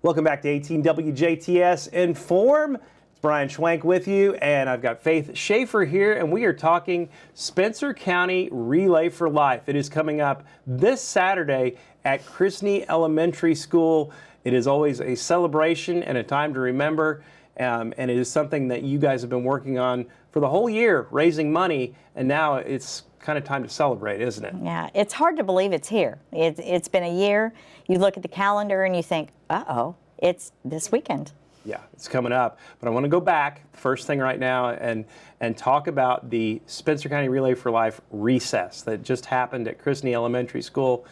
Welcome back to 18 WJTS in.form. It's Brian Schwenk with you, and I've got Faith Schaefer here, and we are talking Spencer County Relay for Life. It is coming up this Saturday at Chrisney Elementary School. It is always a celebration and a time to remember, and it is something that you guys have been working on for the whole year, raising money, and now it's kind of time to celebrate, isn't it? Yeah, it's hard to believe it's here. It's been a year. You look at the calendar and you think, uh-oh, it's this weekend. Yeah, it's coming up. But I want to go back, first thing right now, and talk about the Spencer County Relay for Life recess that just happened at Chrisney Elementary School.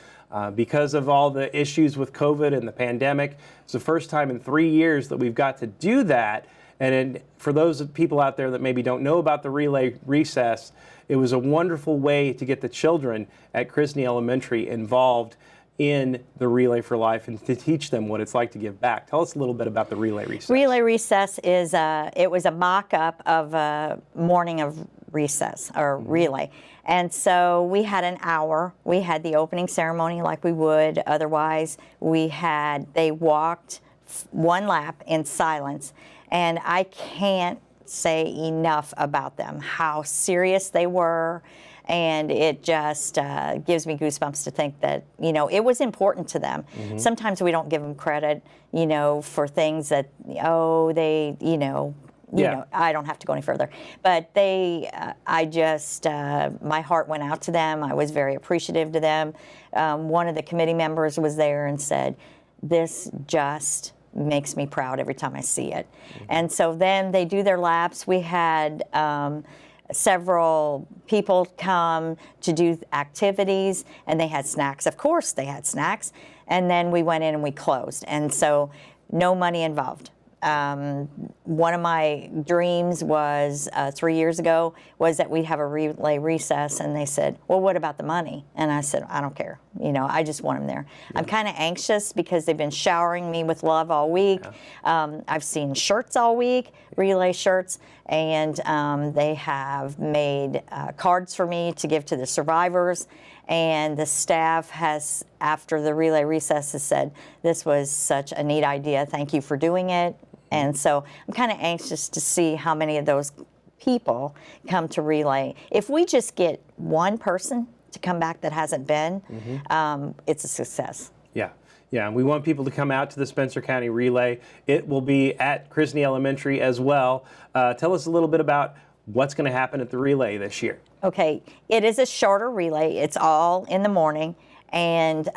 Because of all the issues with COVID and the pandemic, it's the first time in 3 years that we've got to do that. And for those people out there that maybe don't know about the relay recess, it was a wonderful way to get the children at Chrisney Elementary involved in the Relay for Life and to teach them what it's like to give back. Tell us a little bit about the relay recess. Relay recess is it was a mock-up of a morning of recess or relay. And so we had an hour. We had the opening ceremony like we would otherwise. They walked one lap in silence, and I can't say enough about them, how serious they were, and it just gives me goosebumps to think that, you know, it was important to them. Mm-hmm. Sometimes we don't give them credit, you know, for things that, they, you know, I don't have to go any further. But my heart went out to them. I was very appreciative to them. One of the committee members was there and said, "This just makes me proud every time I see it." Mm-hmm. And so then they do their laps. We had several people come to do activities, and they had snacks. Of course, they had snacks. And then we went in and we closed. And so no money involved. One of my dreams was 3 years ago was that we'd have a relay recess, and they said, "Well, what about the money?" And I said, "I don't care. You know, I just want them there." Yeah. I'm kind of anxious because they've been showering me with love all week. Yeah. I've seen shirts all week, relay shirts, and they have made cards for me to give to the survivors. And the staff has, after the relay recess, has said, "This was such a neat idea. Thank you for doing it." And so I'm kind of anxious to see how many of those people come to relay. If we just get one person to come back that hasn't been, it's a success. Yeah. Yeah, and we want people to come out to the Spencer County Relay. It will be at Chrisney Elementary as well. Tell us a little bit about what's going to happen at the relay this year. Okay, it is a shorter relay. It's all in the morning. And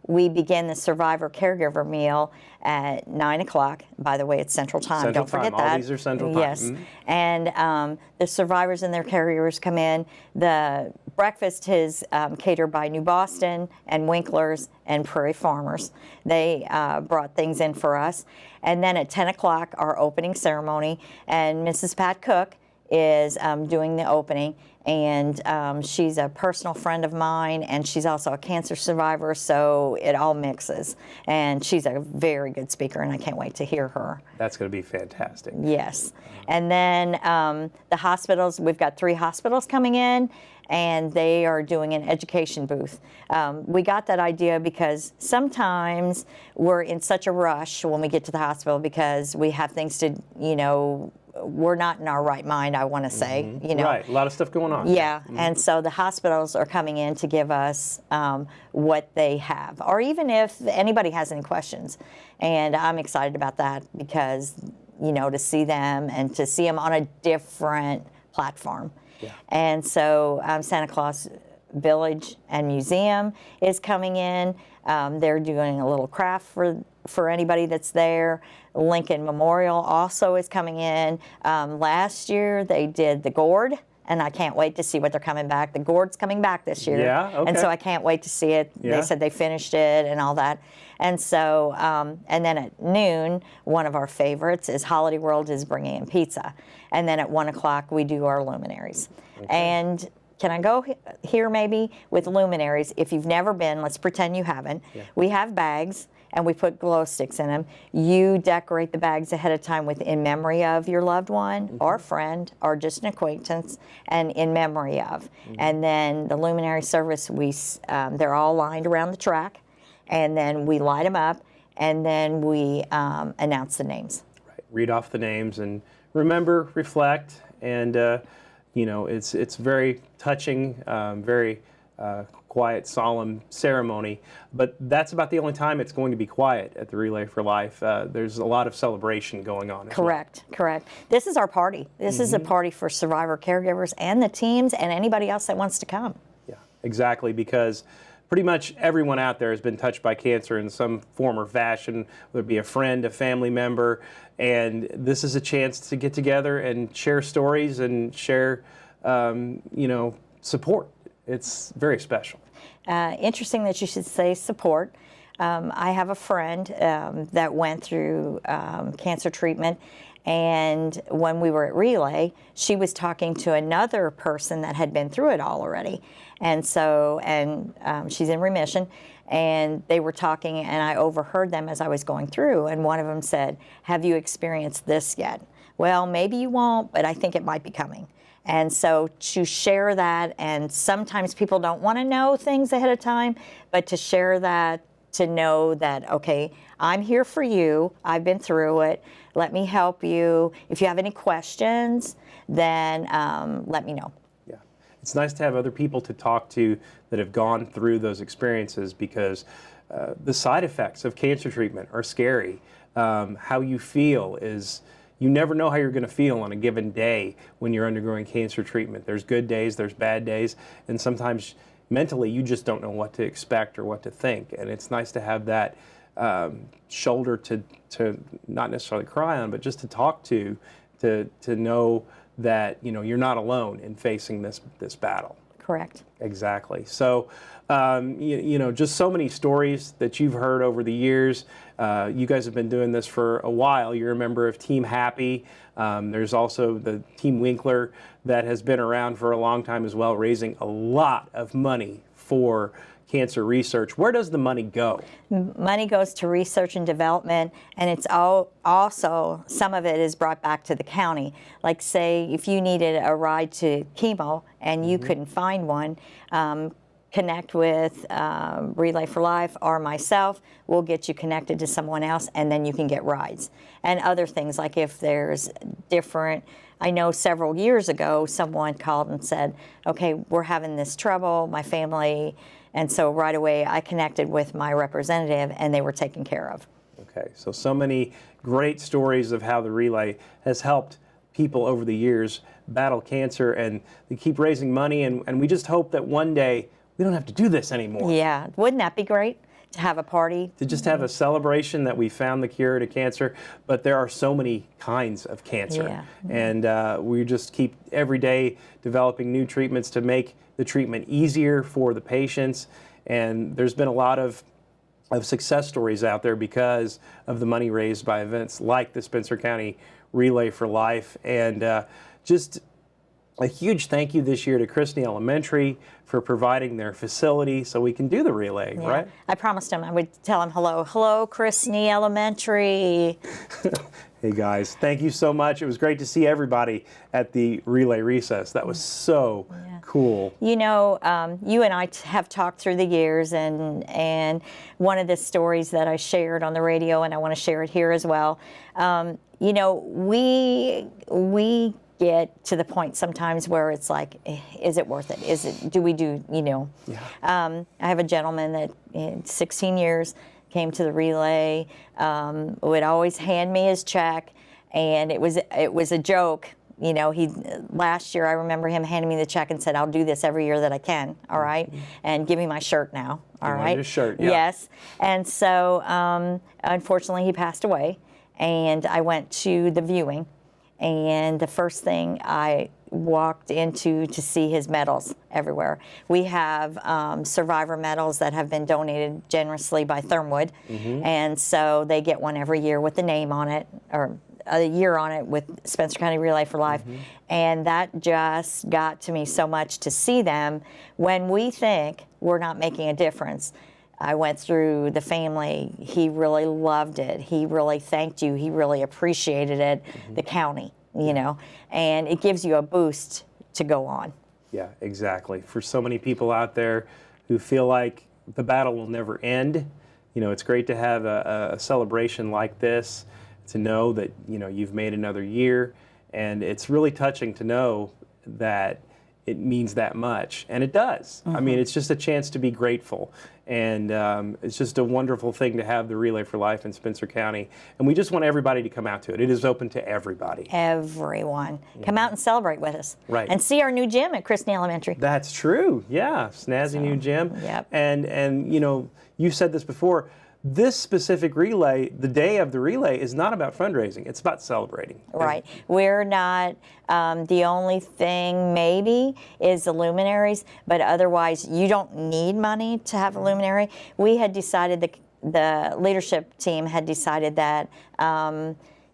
we begin the survivor caregiver meal at 9 o'clock. By the way, it's Central Time. Don't forget that. All these are Central Time. Yes. Mm-hmm. And the survivors and their caregivers come in. The breakfast is catered by New Boston and Winkler's and Prairie Farmers. They brought things in for us. And then at 10 o'clock, our opening ceremony. And Mrs. Pat Cook is doing the opening. And she's a personal friend of mine, and she's also a cancer survivor, so it all mixes. And she's a very good speaker, and I can't wait to hear her. That's going to be fantastic. Yes. And then the hospitals, we've got 3 hospitals coming in, and they are doing an education booth. We got that idea because sometimes we're in such a rush when we get to the hospital because we have things to, you know, we're not in our right mind, I want to say. You know. Right, a lot of stuff going on. Yeah, and so the hospitals are coming in to give us what they have, or even if anybody has any questions. And I'm excited about that because, you know, to see them and to see them on a different platform. Yeah. And so Santa Claus Village and Museum is coming in. They're doing a little craft for anybody that's there. Lincoln Memorial also is coming in. Last year they did the gourd, and I can't wait to see what they're coming back. The gourd's coming back this year. Yeah, okay. And so I can't wait to see it. Yeah. They said they finished it and all that. And so, and then at noon, one of our favorites is Holiday World is bringing in pizza. And then at 1 o'clock we do our luminaries. Okay. And can I go here maybe with luminaries? If you've never been, let's pretend you haven't. Yeah. We have bags, and we put glow sticks in them. You decorate the bags ahead of time with in memory of your loved one or friend or just an acquaintance, and in memory of. And then the luminary service, they're all lined around the track, and then we light them up, and then we announce the names. Right. Read off the names and remember, reflect, and you know, it's very touching, very quiet, solemn ceremony. But that's about the only time it's going to be quiet at the Relay for Life. There's a lot of celebration going on. Correct, correct. This is our party. This is a party for survivor caregivers and the teams and anybody else that wants to come. Yeah, exactly, because pretty much everyone out there has been touched by cancer in some form or fashion, whether it be a friend, a family member, and this is a chance to get together and share stories and share, you know, support. It's very special. Interesting that you should say support. I have a friend that went through cancer treatment, and when we were at Relay, she was talking to another person that had been through it all already. And so, she's in remission, and they were talking, and I overheard them as I was going through, and one of them said, "Have you experienced this yet?" Well, maybe you won't, but I think it might be coming. And so to share that, and sometimes people don't want to know things ahead of time, but to share that, to know that, okay, I'm here for you, I've been through it, let me help you. If you have any questions, then let me know. Yeah, it's nice to have other people to talk to that have gone through those experiences, because the side effects of cancer treatment are scary. How you feel is, you never know how you're going to feel on a given day when you're undergoing cancer treatment. There's good days, there's bad days, and sometimes mentally you just don't know what to expect or what to think. And it's nice to have that shoulder to not necessarily cry on, but just to talk to know that, you know, you're not alone in facing this battle. Correct. Exactly. So, you know, just so many stories that you've heard over the years. You guys have been doing this for a while. You're a member of Team Happy. There's also the Team Winkler that has been around for a long time as well, raising a lot of money for cancer research. Where does the money go? Money goes to research and development, and it's also, some of it is brought back to the county. Like, say, if you needed a ride to chemo and you couldn't find one, connect with Relay for Life or myself. We'll get you connected to someone else, and then you can get rides. And other things, like if there's different, I know several years ago, someone called and said, okay, we're having this trouble, my family, and so right away I connected with my representative, and they were taken care of. Okay, so many great stories of how the Relay has helped people over the years battle cancer, and they keep raising money, and we just hope that one day we don't have to do this anymore. Yeah, wouldn't that be great to have a party? To just have a celebration that we found the cure to cancer, but there are so many kinds of cancer. Yeah. And we just keep every day developing new treatments to make the treatment easier for the patients. And there's been a lot of success stories out there because of the money raised by events like the Spencer County Relay for Life. And just a huge thank you this year to Christine Elementary for providing their facility so we can do the relay, Yeah. right? I promised him I would tell him hello. Hello, Christine Elementary. Hey guys, thank you so much. It was great to see everybody at the relay recess. That was so cool. You know, you and I have talked through the years, and one of the stories that I shared on the radio, and I want to share it here as well. You know, we get to the point sometimes where it's like, is it worth it? Do we do, you know? Yeah. I have a gentleman that in 16 years came to the relay, would always hand me his check, and it was a joke. You know, last year I remember him handing me the check and said, I'll do this every year that I can, all right? And give me my shirt now, all right? His shirt, yeah. Yes. And so, unfortunately, he passed away, and I went to the viewing, and the first thing I walked into to see his medals everywhere. We have survivor medals that have been donated generously by Thermwood, and so they get one every year with the name on it, or a year on it with Spencer County Relay for Life, and that just got to me so much to see them when we think we're not making a difference. I went through the family. He really loved it. He really thanked you. He really appreciated it, the county, you know, and it gives you a boost to go on. Yeah, exactly. For so many people out there who feel like the battle will never end, it's great to have a celebration like this, to know that, you've made another year. And it's really touching to know that it means that much. And it does. I mean, it's just a chance to be grateful. And it's just a wonderful thing to have the Relay for Life in Spencer County. And we just want everybody to come out to it. It is open to everybody. Everyone. Come out and celebrate with us. Right. And see our new gym at Christney Elementary. That's true. Yeah. Snazzy new gym. Yep. And you said this before. This specific relay, the day of the relay, is not about fundraising. It's about celebrating. Right. We're not, the only thing maybe is the luminaries, but otherwise you don't need money to have a luminary. We had decided, the leadership team had decided that,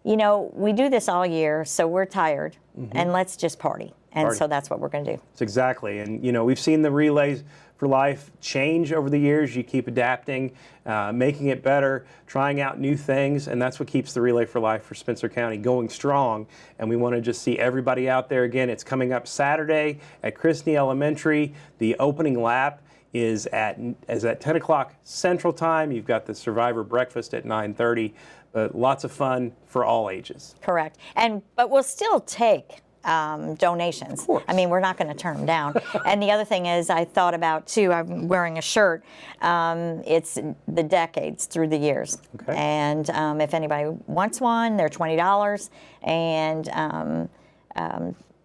we do this all year, so we're tired, and let's just party. And so that's what we're going to do. It's exactly. And, we've seen the Relays for Life change over the years. You keep adapting, making it better, trying out new things, and that's what keeps the Relay for Life for Spencer County going strong. And we want to just see everybody out there again. It's coming up Saturday at Christney Elementary. The opening lap is at 10 o'clock Central Time. You've got the Survivor Breakfast at 9:30, but lots of fun for all ages. Correct. But we'll still take donations. Of course. I mean, we're not going to turn them down. And the other thing is, I thought about too, I'm wearing a shirt, it's the decades through the years. Okay. And if anybody wants one, they're $20. And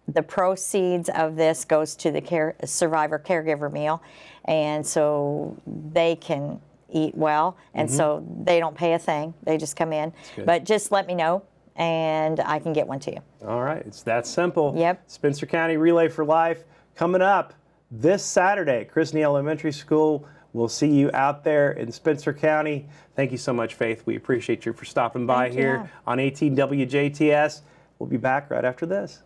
the proceeds of this goes to the Survivor Caregiver Meal. And so they can eat well. And so they don't pay a thing. They just come in. But just let me know, and I can get one to you. All right, it's that simple. Yep. Spencer County Relay for Life coming up this Saturday, Christney Elementary School. We'll see you out there in Spencer County. Thank you so much, Faith. We appreciate you for stopping by here on 18 WJTS. We'll be back right after this.